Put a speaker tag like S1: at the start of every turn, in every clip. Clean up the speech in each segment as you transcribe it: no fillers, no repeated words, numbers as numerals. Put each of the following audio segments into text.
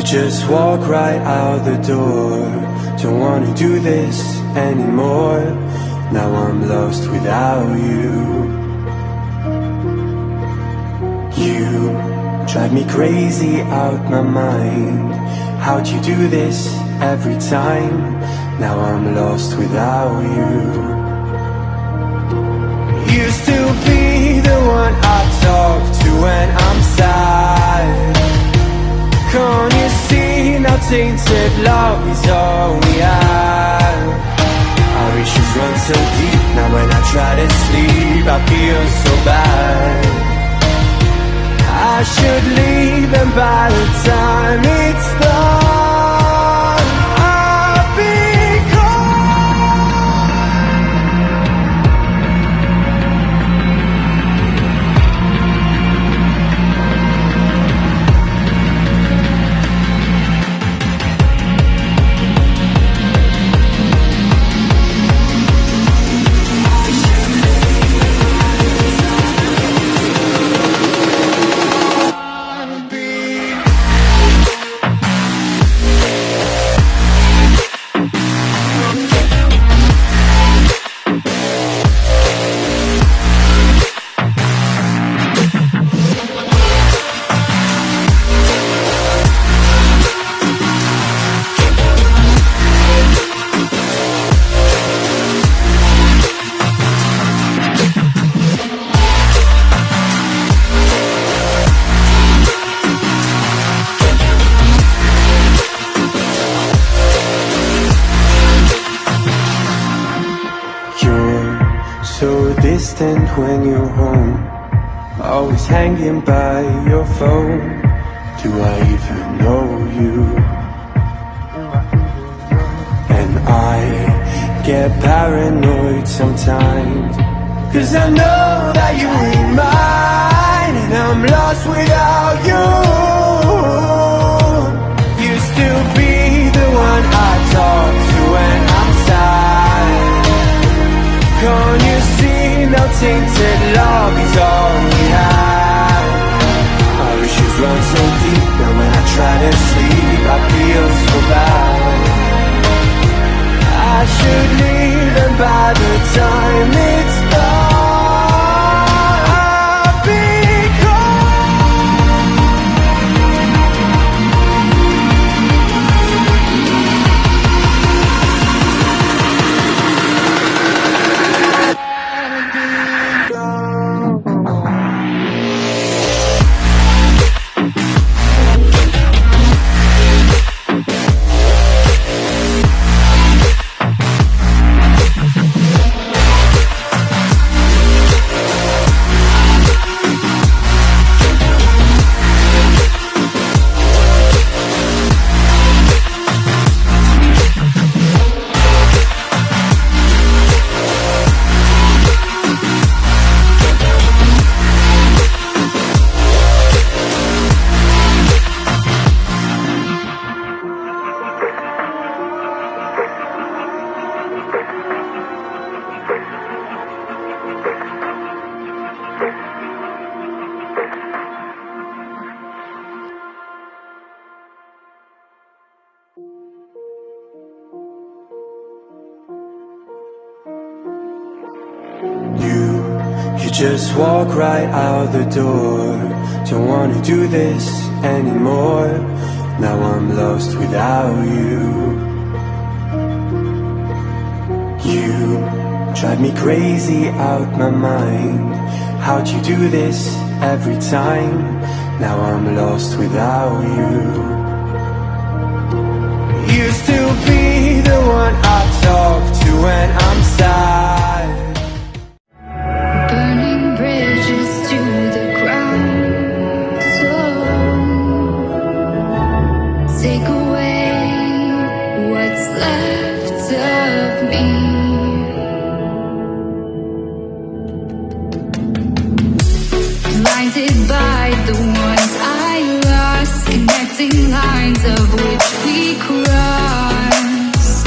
S1: just walk right out the door. Don't wanna do this anymore. Now I'm lost without you. You drive me crazy out my mind. How'd you do this every time? Now I'm lost without you. Used to be the one I talk to when I'm sad. Can't you see now tainted love is all we have? Our issues run so deep, now when I try to sleep I feel so bad. I should leave and by the time it's done I'll be when you're home, always hanging by your phone. Do I even know you? And I get paranoid sometimes, 'cause I know that you ain't mine, and I'm lost without you. Used to be the one I talk to when I'm sad. Can't you see now tainted love is all we have? Our issues run so deep, now when I try to sleep I feel so bad. I should leave and by the time it's done I'll be You just walk right out the door. Don't wanna do this anymore. Now I'm lost without you. You drive me crazy out my mind. How'd you do this every time? Now I'm lost without you. Used to be the one I talk to when I'm sad.
S2: Burning bridges to the ground, so take away what's left of me. Blinded by the ones I lost, connecting lines of which we crossed.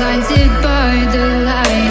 S2: blinded by the light.